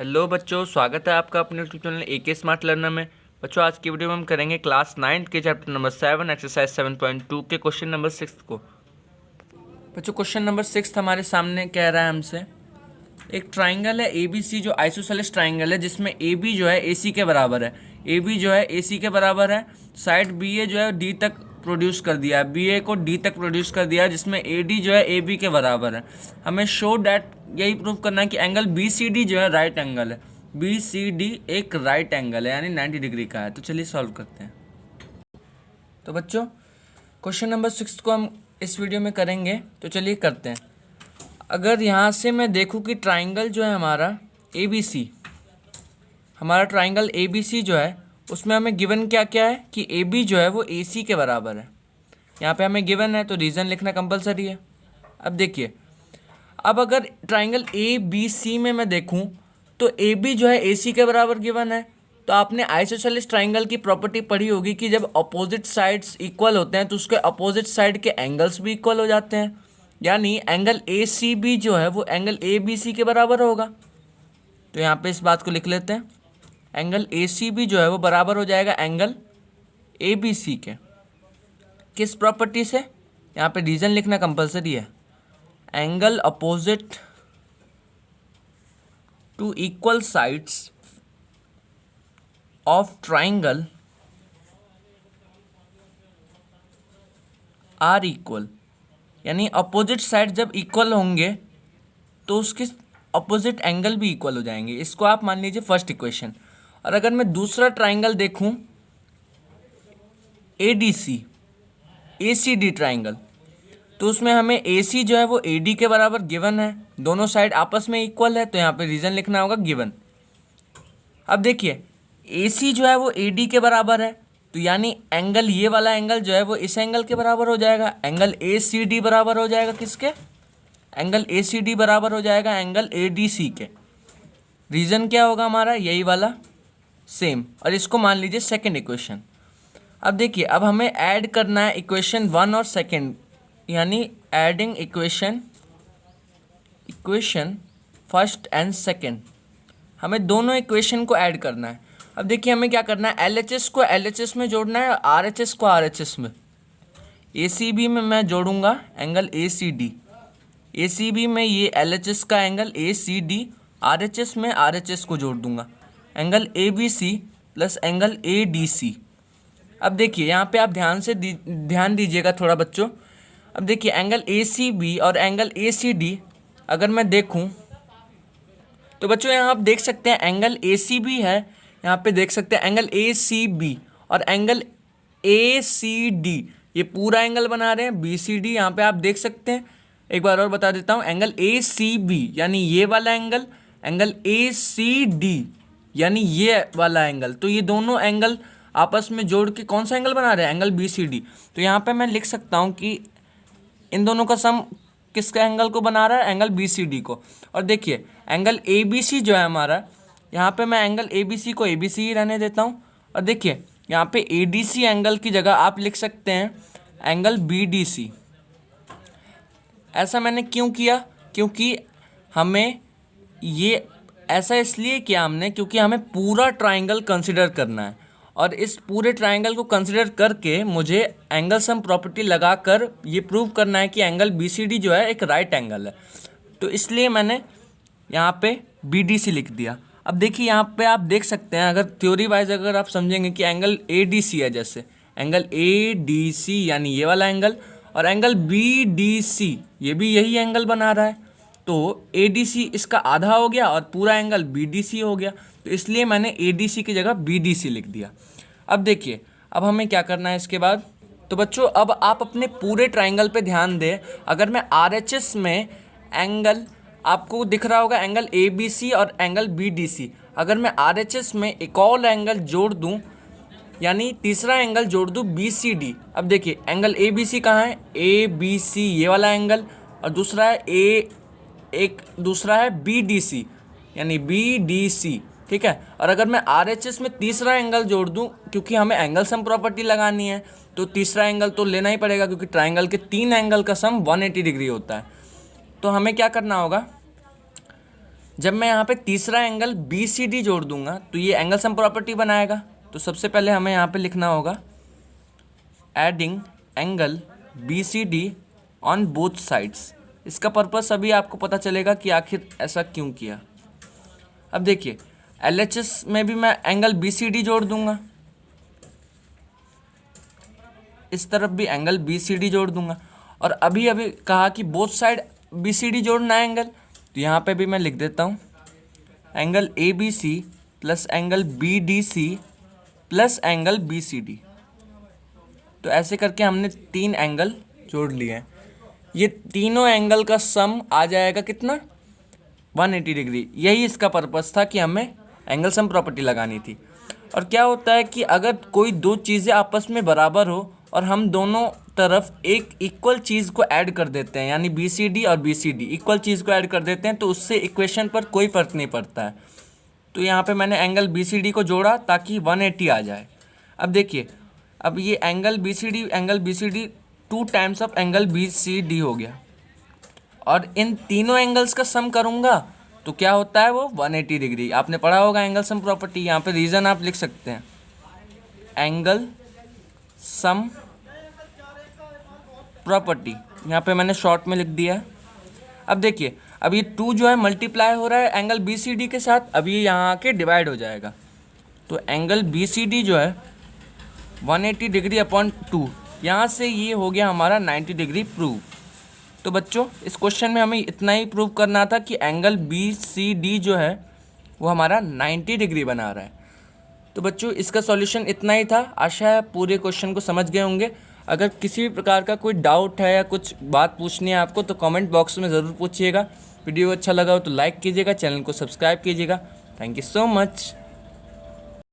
Hello बच्चों, स्वागत है आपका अपने YouTube channel AK smart learner में। बच्चों, आज की वीडियो में हम करेंगे क्लास 9 के चैप्टर नंबर 7 एक्सरसाइज 7.2 के क्वेश्चन नंबर 6 को। बच्चों, क्वेश्चन नंबर 6 हमारे सामने कह रहा है हमसे, एक ट्राइंगल है ABC जो आइसोसेलेस ट्राइंगल है, जिसमें AB जो है AC के बराबर है। AB जो है AC के बराबर है। साइड BA जो है D तक प्रोड्यूस कर दिया है, BA को D तक प्रोड्यूस कर दिया है, जिसमें AD जो है AB के बराबर है। हमें शो डैट यही प्रूव करना है कि एंगल BCD जो है राइट एंगल है। BCD एक राइट एंगल है, यानी 90 डिग्री का है। तो चलिए सॉल्व करते हैं। तो बच्चों, क्वेश्चन नंबर 6 को हम इस वीडियो में करेंगे, तो चलिए करते हैं। अगर यहाँ से मैं देखूँ कि ट्राइंगल जो है हमारा ABC, हमारा ट्राइंगल ABC जो है, उसमें हमें गिवन क्या क्या है कि AB जो है वो AC के बराबर है। यहाँ पे हमें गिवन है तो रीज़न लिखना कंपलसरी है। अब देखिए, अब अगर ट्राइंगल ABC में मैं देखूँ तो AB जो है AC के बराबर गिवन है। तो आपने आइसोसेलेस ट्राइंगल की प्रॉपर्टी पढ़ी होगी कि जब अपोजिट साइड्स इक्वल होते हैं तो उसके अपोजिट साइड के एंगल्स भी इक्वल हो जाते हैं, यानी एंगल ACB जो है वो एंगल ABC के बराबर होगा। तो यहाँ पे इस बात को लिख लेते हैं, एंगल ACB जो है वो बराबर हो जाएगा एंगल ABC के। किस प्रॉपर्टी से? यहाँ पे रीजन लिखना कंपलसरी है। Angle opposite to equal sides of triangle are equal, यानी अपोजिट साइड जब इक्वल होंगे तो उसके अपोजिट एंगल भी इक्वल हो जाएंगे। इसको आप मान लीजिए फर्स्ट इक्वेशन। और अगर मैं दूसरा ट्राइंगल देखूं ADC ACD ट्राइंगल, तो उसमें हमें AC जो है वो AD के बराबर गिवन है, दोनों साइड आपस में इक्वल है, तो यहाँ पे रीजन लिखना होगा गिवन। अब देखिए, AC जो है वो AD के बराबर है, तो यानी एंगल, ये वाला एंगल जो है वो इस एंगल के बराबर हो जाएगा। एंगल ACD बराबर हो जाएगा किसके? एंगल ACD बराबर हो जाएगा एंगल ADC के। रीजन क्या होगा हमारा? यही वाला सेम। और इसको मान लीजिए सेकंड इक्वेशन। अब देखिए, अब हमें ऐड करना है इक्वेशन 1 और सेकंड, यानी adding equation first and second. हमें दोनों इक्वेशन को ऐड करना है। अब देखिए, हमें क्या करना है, LHS को LHS में जोड़ना है और RHS को RHS में। ACB में मैं जोड़ूंगा एंगल ACD, ACB में ये LHS का एंगल ACD, RHS में RHS को जोड़ दूंगा angle ABC plus angle ADC। अब देखिए, यहाँ पे आप ध्यान दीजिएगा थोड़ा बच्चों। अब देखिए, एंगल ACB और एंगल ACD अगर मैं देखूँ तो बच्चों यहाँ आप देख सकते हैं एंगल ACB है, यहाँ पे देख सकते हैं एंगल ACB और एंगल ACD, ये पूरा एंगल बना रहे हैं BCD। यहाँ पे आप देख सकते हैं, एक बार और बता देता हूँ, एंगल ACB यानी ये वाला एंगल, एंगल ACD यानी ये वाला एंगल। तो ये दोनों एंगल आपस में जोड़ के कौन सा एंगल बना रहे हैं? Angle BCD। तो यहाँ पे मैं लिख सकता हूँ कि इन दोनों का सम किसका एंगल को बना रहा है? एंगल BCD को। और देखिए, एंगल ABC जो है हमारा, यहाँ पे मैं एंगल ABC को ABC ही रहने देता हूँ। और देखिए, यहाँ पे ADC एंगल की जगह आप लिख सकते हैं एंगल BDC। ऐसा मैंने क्यों किया? क्योंकि हमें ये ऐसा इसलिए किया हमने क्योंकि हमें पूरा ट्राइंगल कंसिडर करना है, और इस पूरे ट्राइंगल को कंसिडर करके मुझे एंगल सम प्रॉपर्टी लगाकर ये प्रूव करना है कि एंगल BCD जो है एक राइट एंगल है। तो इसलिए मैंने यहाँ पे BDC लिख दिया। अब देखिए, यहाँ पे आप देख सकते हैं, अगर थ्योरी वाइज अगर आप समझेंगे कि एंगल ADC है, जैसे एंगल ADC यानी ये वाला एंगल, और एंगल BDC ये भी यही एंगल बना रहा है, तो ADC इसका आधा हो गया और पूरा एंगल BDC हो गया। तो इसलिए मैंने ADC की जगह BDC लिख दिया। अब देखिए, अब हमें क्या करना है इसके बाद। तो बच्चों, अब आप अपने पूरे ट्राइंगल पे ध्यान दें। अगर मैं RHS में एंगल, आपको दिख रहा होगा एंगल ABC और एंगल BDC, अगर मैं RHS में एक और एंगल जोड़ दूं, यानी तीसरा एंगल जोड़ दूं BCD। अब देखिए, एंगल ABC कहाँ है? ABC ये वाला एंगल, और दूसरा है दूसरा है BDC यानी BDC, ठीक है। और अगर मैं RHS में तीसरा एंगल जोड़ दूं, क्योंकि हमें एंगल सम प्रॉपर्टी लगानी है, तो तीसरा एंगल तो लेना ही पड़ेगा, क्योंकि ट्राइंगल के 3 एंगल का सम 180 डिग्री होता है। तो हमें क्या करना होगा, जब मैं यहाँ पे तीसरा एंगल बी सी डी जोड़ दूंगा तो ये एंगल सम प्रॉपर्टी बनाएगा। तो सबसे पहले हमें यहाँ पे लिखना होगा adding angle B C D on both sides. इसका पर्पस अभी आपको पता चलेगा कि आखिर ऐसा क्यों किया। अब देखिए LHS में भी मैं एंगल बी सी डी जोड़ दूंगा, इस तरफ भी एंगल बी सी डी जोड़ दूंगा, और अभी अभी कहा कि both side B C D जोड़ना है एंगल, तो यहाँ पे भी मैं लिख देता हूँ angle A B C plus angle B D C plus angle B C D. तो ऐसे करके हमने 3 एंगल जोड़ लिए हैं। ये तीनों एंगल का सम आ जाएगा कितना, 180 डिग्री। यही इसका पर्पस था कि हमें एंगल सम प्रॉपर्टी लगानी थी। और क्या होता है कि अगर कोई दो चीज़ें आपस में बराबर हो और हम दोनों तरफ एक इक्वल चीज़ को ऐड कर देते हैं, यानी बी सी डी और बी सी डी इक्वल चीज़ को ऐड कर देते हैं, तो उससे इक्वेशन पर कोई फ़र्क नहीं पड़ता है। तो यहाँ पे मैंने एंगल बी सी डी को जोड़ा ताकि 180 आ जाए। अब देखिए, अब ये angle B C D 2 times of angle B C D हो गया, और इन तीनों एंगल्स का सम करूँगा तो क्या होता है वो 180 डिग्री। आपने पढ़ा होगा एंगल सम प्रॉपर्टी, यहाँ पे रीज़न आप लिख सकते हैं एंगल सम प्रॉपर्टी, यहाँ पे मैंने शॉर्ट में लिख दिया है। अब देखिए, अब ये 2 जो है मल्टीप्लाई हो रहा है एंगल बी सी डी के साथ, अब ये यहाँ आके डिवाइड हो जाएगा। तो एंगल बी सी डी जो है 180 डिग्री अपॉन 2, यहाँ से ये हो गया हमारा 90 डिग्री प्रूव। तो बच्चों इस क्वेश्चन में हमें इतना ही प्रूव करना था कि एंगल बी सी डी जो है वो हमारा 90 डिग्री बना रहा है। तो बच्चों इसका सॉल्यूशन इतना ही था। आशा है पूरे क्वेश्चन को समझ गए होंगे। अगर किसी भी प्रकार का कोई डाउट है या कुछ बात पूछनी है आपको तो कमेंट बॉक्स में ज़रूर पूछिएगा। वीडियो अच्छा लगा हो तो लाइक कीजिएगा, चैनल को सब्सक्राइब कीजिएगा। Thank you so much.